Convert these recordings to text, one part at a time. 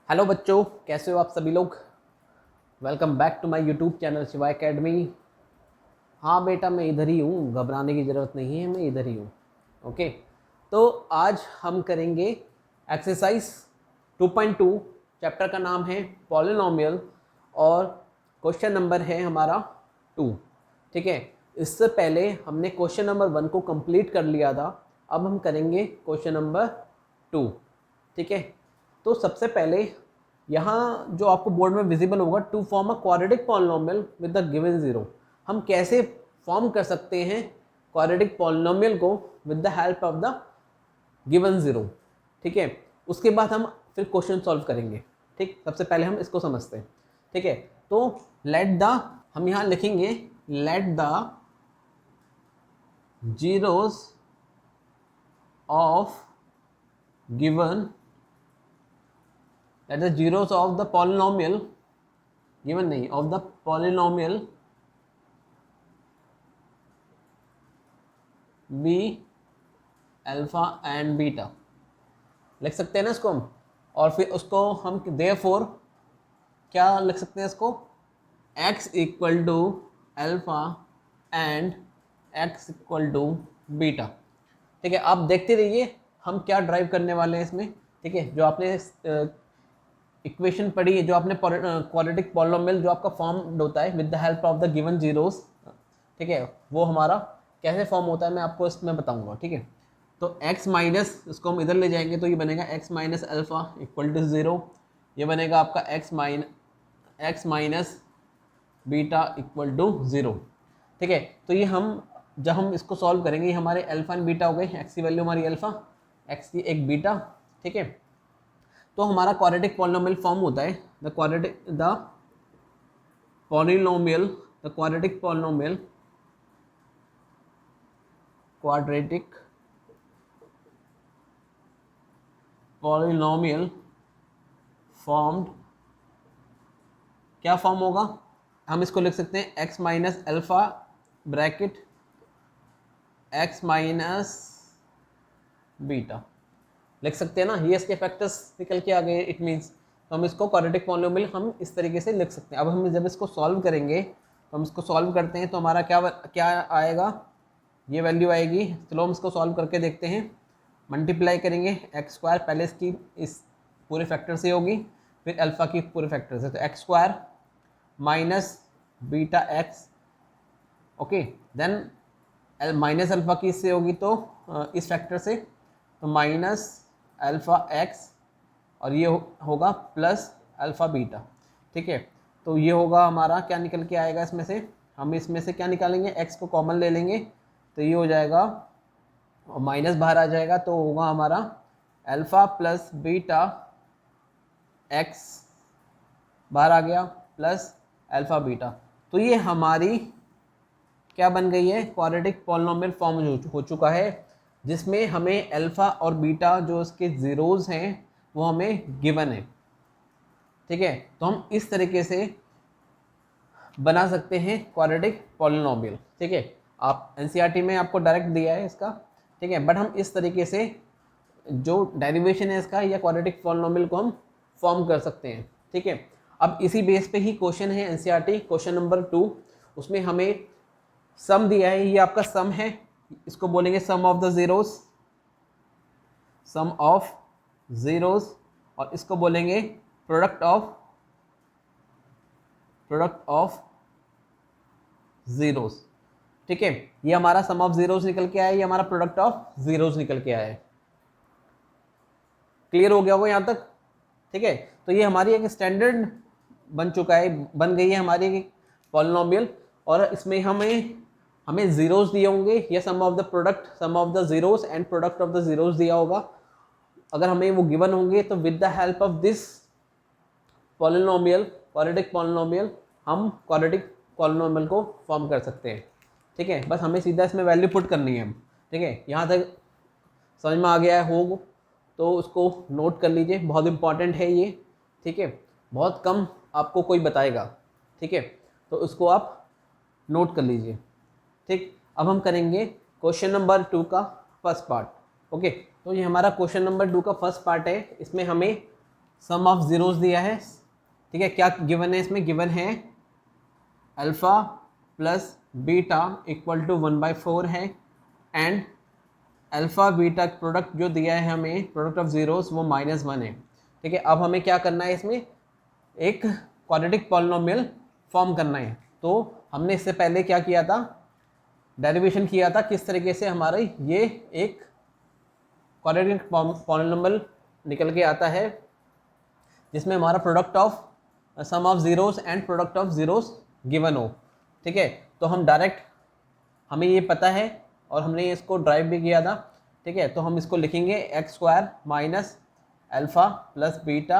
Hello बच्चों, कैसे हो आप सभी लोग। Welcome back to my YouTube channel Shiva academy. हाँ बेटा, मैं इधर ही हूँ, घबराने की ज़रूरत नहीं है, मैं इधर ही हूँ। ओके, तो आज हम करेंगे एक्सरसाइज 2.2। चैप्टर का नाम है पॉलिनोमियल और क्वेश्चन नंबर है हमारा 2। ठीक है, इससे पहले हमने क्वेश्चन नंबर 1 को कंप्लीट कर लिया था। अब हम करेंगे क्वेश्चन नंबर 2। ठीक है, तो सबसे पहले यहाँ जो आपको बोर्ड में विजिबल होगा, to form a quadratic polynomial with the given zero. हम कैसे फॉर्म कर सकते हैं क्वाड्रेटिक पॉलिनोमियल को with the help of the given zero. ठीक है, उसके बाद हम फिर क्वेश्चन सॉल्व करेंगे। ठीक, सबसे पहले हम इसको समझते हैं। ठीक है, तो लेट द, हम यहाँ लिखेंगे let the zeros of given, let the zeros of the polynomial, given नहीं, of the polynomial be alpha and beta. लिख सकते हैं ना इसको हम, और फिर उसको हम देयरफॉर क्या लिख सकते हैं इसको, x equal to alpha and x equal to beta. ठीक है, आप देखते रहिए हम क्या ड्राइव करने वाले हैं इसमें। ठीक है, जो आपने इक्वेशन पढ़ी है, जो आपने क्वाड्रेटिक पॉलिनोमियल जो आपका फॉर्म होता है with the help of the given zeros, ठीक है, वो हमारा कैसे फॉर्म होता है मैं आपको इसमें बताऊंगा। ठीक है, तो x माइनस, इसको हम इधर ले जाएंगे तो ये बनेगा x minus alpha equal to zero. ये बनेगा आपका x minus beta equal to zero. ठीक है, तो ये हम जब हम इसको सॉल्व करेंगे, ये हमारे अल्फा एंड बीटा हो गए। x की वैल्यू हमारी अल्फा, x की एक बीटा। ठीक है, तो हमारा क्वाड्रेटिक पॉलिनोमियल फॉर्म होता है the polynomial quadratic polynomial formed, क्या फॉर्म होगा, हम इसको लिख सकते हैं x minus alpha bracket x minus beta, लिख सकते हैं ना। ये इसके फैक्टर्स निकल के आ गए, इट मीन्स तो हम इसको क्वाड्रेटिक पॉलिनोमियल हम इस तरीके से लिख सकते हैं। अब हम जब इसको सॉल्व करेंगे, तो हम इसको सॉल्व करते हैं तो हमारा क्या आएगा, ये वैल्यू आएगी। चलो हम इसको सॉल्व करके देखते हैं। मल्टीप्लाई करेंगे एक्स स्क्वायर, पहले इसकी इस पूरे फैक्टर से होगी, फिर अल्फा की पूरे फैक्टर से, तो x square minus beta x. Okay, then minus alpha की इससे होगी तो इस फैक्टर से, तो माइनस अल्फा एक्स, और ये होगा प्लस अल्फा बीटा। ठीक है, तो ये होगा हमारा, क्या निकल के आएगा इसमें से, हम इसमें से क्या निकालेंगे, एक्स को कॉमन ले लेंगे तो ये हो जाएगा, और माइनस बाहर आ जाएगा तो होगा हमारा अल्फा प्लस बीटा एक्स बाहर आ गया प्लस अल्फा बीटा। तो ये हमारी क्या बन गई है, क्वाड्रेटिक पॉलिनोमियल फॉर्म हो चुका है, जिसमें हमें अल्फा और बीटा जो इसके जीरोज हैं वो हमें गिवन है। ठीक है, तो हम इस तरीके से बना सकते हैं क्वाड्रेटिक पॉलिनोमियल। ठीक है, आप एनसीईआरटी में आपको डायरेक्ट दिया है इसका। ठीक है, बट हम इस तरीके से जो डेरिवेशन है इसका या क्वाड्रेटिक पॉलिनोमियल को हम फॉर्म कर सकते हैं। ठीक है, अब इसी बेस पे ही क्वेश्चन है एनसीईआरटी क्वेश्चन नंबर 2, उसमें हमें सम दिया है, ये आपका सम है, इसको बोलेंगे sum of the zeros, sum of zeros, और इसको बोलेंगे प्रोडक्ट ऑफ जीरोस। ठीक है, ये हमारा सम ऑफ जीरोस निकल के आया, ये हमारा प्रोडक्ट ऑफ जीरोस निकल के आया है। क्लियर हो गया होगा यहाँ तक। ठीक है, तो ये हमारी एक स्टैंडर्ड बन चुका है, बन गई है हमारी एक पॉलिनोमियल, और इसमें हमें जीरोस दिए होंगे, या sum of the zeros and product of the zeros दिया होगा। अगर हमें वो गिवन होंगे तो with the help of this polynomial, quadratic polynomial, हम क्वाड्रेटिक पॉलिनोमियल को फॉर्म कर सकते हैं। ठीक है, बस हमें सीधा इसमें वैल्यू पुट करनी है हम। ठीक है, यहाँ तक समझ में आ गया है हो तो उसको नोट कर लीजिए, बहुत इंपॉर्टेंट है ये। ठीक है, बहुत कम आपको कोई बताएगा। ठीक है, तो उसको आप नोट कर लीजिए। ठीक, अब हम करेंगे क्वेश्चन नंबर 2 का फर्स्ट पार्ट। ओके, तो ये हमारा क्वेश्चन नंबर 2 का फर्स्ट पार्ट है। इसमें हमें सम ऑफ ज़ीरोस दिया है, ठीक है। क्या गिवन है इसमें? गिवन है alpha plus beta equal to 1/4 है, एंड अल्फ़ा बीटा प्रोडक्ट जो दिया है हमें, प्रोडक्ट ऑफ ज़ीरोस, वो -1 है, ठीक है। अब हमें क्या करना है, इसमें एक क्वाड्रेटिक पॉलिनोमियल फॉर्म करना है। तो हमने इससे पहले क्या किया था, डेरिवेशन किया था किस तरीके से हमारा ये एक क्वाड्रेटिक पॉलिनोमियल निकल के आता है जिसमें हमारा product of sum of zeros and product of zeros given हो, ठीक है। तो हम डायरेक्ट, हमें ये पता है और हमने इसको ड्राइव भी किया था, ठीक है। तो हम इसको लिखेंगे x² minus alpha plus beta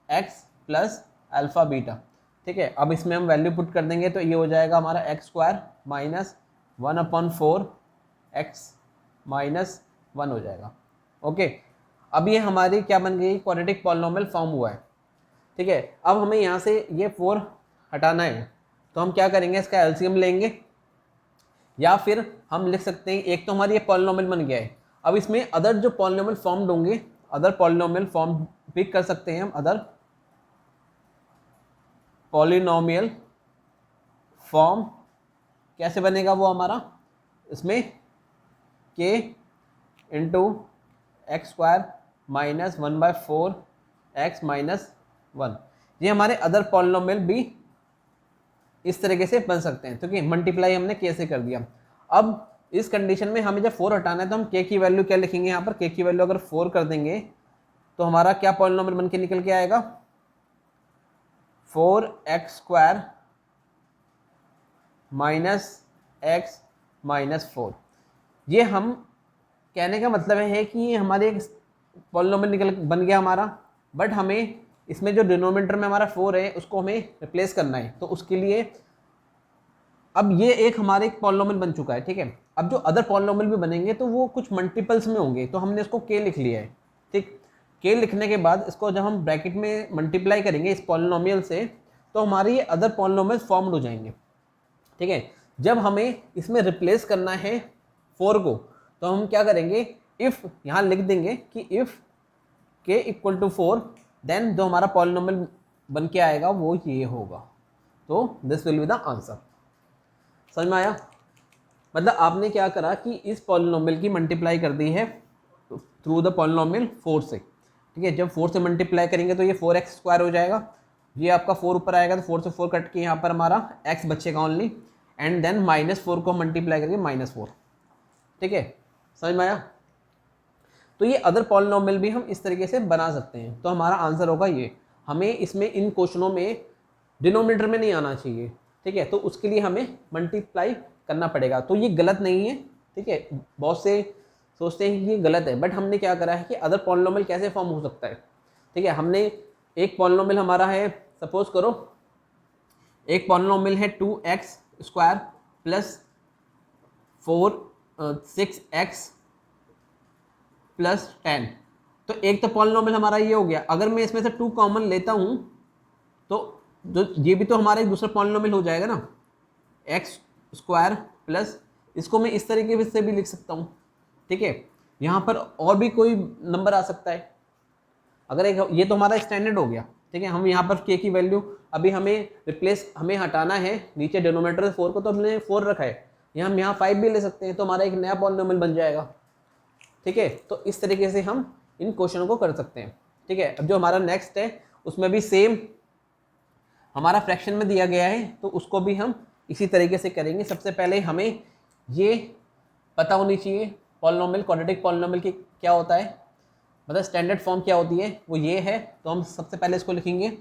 x plus alpha beta, ठीक है। अब इसमें हम वैल्यू पुट कर देंगे तो ये हो जाएगा हमारा x² माइनस 1/4 x माइनस 1 हो जाएगा, ओके। अब ये हमारी क्या बन गई, क्वाड्रेटिक पॉलिनोमियल फॉर्म हुआ है, ठीक है। अब हमें यहाँ से ये 4 हटाना है, तो हम क्या करेंगे, इसका एलसीएम लेंगे, या फिर हम लिख सकते हैं, एक तो हमारी ये पॉलिनोमियल बन गया है, अब इसमें अदर जो पॉलिनोमियल फॉर्म्ड होंगे, अदर पॉलिनोमियल फॉर्म भी कर सकते हैं हम, अदर पॉलिनोमियल फॉर्म कैसे बनेगा वो हमारा, इसमें k into x² minus 1/4 x minus 1, ये हमारे अदर पॉलिनोमियल भी इस तरीके से बन सकते हैं, क्योंकि मल्टीप्लाई हमने k से कर दिया। अब इस कंडीशन में हमें जब 4 हटाना है तो हम k की वैल्यू क्या लिखेंगे, यहाँ पर k की वैल्यू अगर 4 कर देंगे तो हमारा क्या पॉलिनोमियल बन के निकल के आएगा, 4x² माइनस x माइनस 4। ये हम कहने का मतलब है कि ये हमारे एक पॉलिनोमियल निकल बन गया हमारा, बट हमें इसमें जो डिनोमिनेटर में हमारा 4 है उसको हमें रिप्लेस करना है। तो उसके लिए अब ये एक हमारे एक पॉलिनोमियल बन चुका है, ठीक है। अब जो अदर पॉलिनोमियल भी बनेंगे तो वो कुछ मल्टीपल्स में होंगे, तो हमने इसको k लिख लिया है, ठीक। k लिखने के बाद इसको जब हम ब्रैकेट में मल्टीप्लाई करेंगे इस पॉलिनोमियल से, तो हमारे ये अदर पॉलिनोमियल फॉर्म्ड हो जाएंगे, ठीक है। जब हमें इसमें रिप्लेस करना है 4 को, तो हम क्या करेंगे, इफ़ यहाँ लिख देंगे कि if k equal to 4, then जो हमारा पॉलिनोमियल बन के आएगा वो ये होगा। तो this will be the answer. समझ में आया? मतलब आपने क्या करा कि इस पॉलिनोमियल की मल्टीप्लाई कर दी है थ्रू द पॉलिनोमियल 4 से, ठीक है। जब 4 से मल्टीप्लाई करेंगे तो ये 4x² हो जाएगा, ये आपका 4 ऊपर आएगा तो 4 से 4 कट के यहाँ पर हमारा x बचेगा ओनली, एंड देन -4 को मल्टीप्लाई करके -4, ठीक है। समझ में आया? तो ये अदर पॉलिनोमियल भी हम इस तरीके से बना सकते हैं। तो हमारा आंसर होगा ये। हमें इसमें इन क्वेश्चनों में डिनोमिनेटर में नहीं आना चाहिए, ठीक है। तो उसके लिए हमें मल्टीप्लाई करना पड़ेगा। तो ये गलत नहीं है, ठीक है। बहुत से सोचते हैं कि ये गलत है, बट हमने क्या करा है कि अदर पॉलिनोमियल कैसे फॉर्म हो सकता है, ठीक है। हमने एक पॉलिनोमियल हमारा है, सपोज करो एक पॉलिनोमियल है 2x² प्लस 6x प्लस 10। तो एक तो पॉलिनोमियल हमारा ये हो गया। अगर मैं इसमें से 2 कॉमन लेता हूँ तो जो ये भी तो हमारा एक दूसरा पॉलिनोमियल हो जाएगा ना, x² प्लस, इसको मैं इस तरीके से भी लिख सकता हूँ, ठीक है। यहाँ पर और भी कोई नंबर आ सकता है। अगर एक ये तो हमारा स्टैंडर्ड हो गया, ठीक है। हम यहाँ पर k की वैल्यू अभी हमें रिप्लेस, हमें हटाना है नीचे डिनोमिनेटर 4 को, तो हमने 4 रखा है, यहाँ हम यहाँ 5 भी ले सकते हैं, तो हमारा एक नया पॉलिनोमियल बन जाएगा, ठीक है। तो इस तरीके से हम इन क्वेश्चनों को कर सकते हैं, ठीक है। अब जो हमारा नेक्स्ट है उसमें भी सेम हमारा फ्रैक्शन में दिया गया है, तो उसको भी हम इसी तरीके से करेंगे। सबसे पहले हमें ये पता होनी चाहिए पॉलिनोमियल, क्वाड्रेटिक पॉलिनोमियल की क्या होता है, मतलब स्टैंडर्ड फॉर्म क्या होती है, वो ये है। तो हम सबसे पहले इसको लिखेंगे,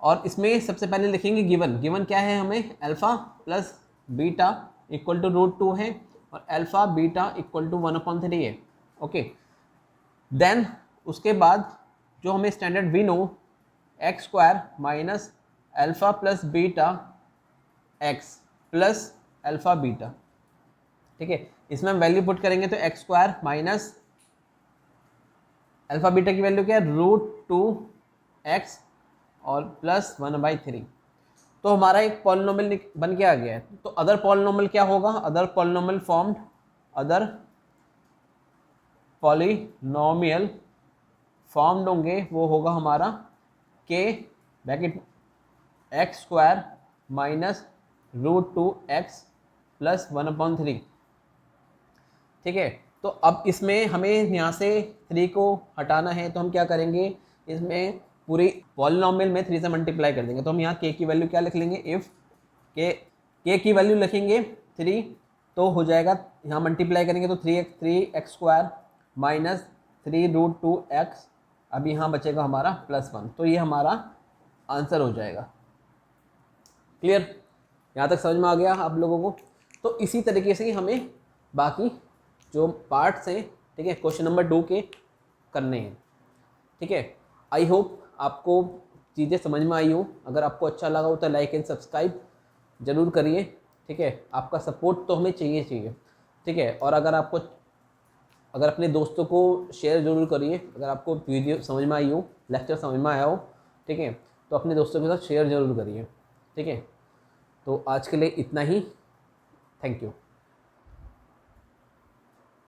और इसमें सबसे पहले लिखेंगे गिवन क्या है, हमें alpha plus beta equal to √2 है, और अल्फ़ा बीटा इक्वल टू 1/3 है, ओके। देन उसके बाद जो हमें standard we know, x² minus alpha plus beta x plus alpha beta, ठीक है। इसमें हम वैल्यू पुट करेंगे तो x² माइनस अल्फ़ा बीटा की वैल्यू क्या है, √2x और प्लस 1/3। तो हमारा एक पॉलिनोमियल बन के आ गया है। तो अदर पॉलिनोमियल क्या होगा, अदर पॉलिनोमियल फॉर्म्ड होंगे वो होगा हमारा k bracket x square minus root two x plus 1/3। ठीक है, तो अब इसमें हमें यहाँ से 3 को हटाना है, तो हम क्या करेंगे, इसमें पूरी पॉलिनॉमियल में 3 से मल्टीप्लाई कर देंगे। तो हम यहाँ के की वैल्यू क्या लिख लेंगे, इफ़ के की वैल्यू लिखेंगे 3, तो हो जाएगा यहाँ मल्टीप्लाई करेंगे तो 3x स्क्वायर माइनस 3√2x, अब यहाँ बचेगा हमारा +1। तो ये हमारा आंसर हो जाएगा। क्लियर, यहाँ तक समझ में आ गया आप लोगों को। तो इसी तरीके से ही हमें बाकी जो पार्ट्स हैं, ठीक है, क्वेश्चन नंबर 2 के करने हैं। ठीक है, आई होप आपको चीज़ें समझ में आई हो। अगर आपको अच्छा लगा हो तो लाइक एंड सब्सक्राइब ज़रूर करिए। ठीक है, आपका सपोर्ट तो हमें चाहिए। ठीक है, और अगर अपने दोस्तों को शेयर ज़रूर करिए। अगर आपको वीडियो समझ में आई हो, लेक्चर समझ में आया हो, ठीक है, तो अपने दोस्तों के साथ शेयर ज़रूर करिए। ठीक है, तो आज के लिए इतना ही। Thank you.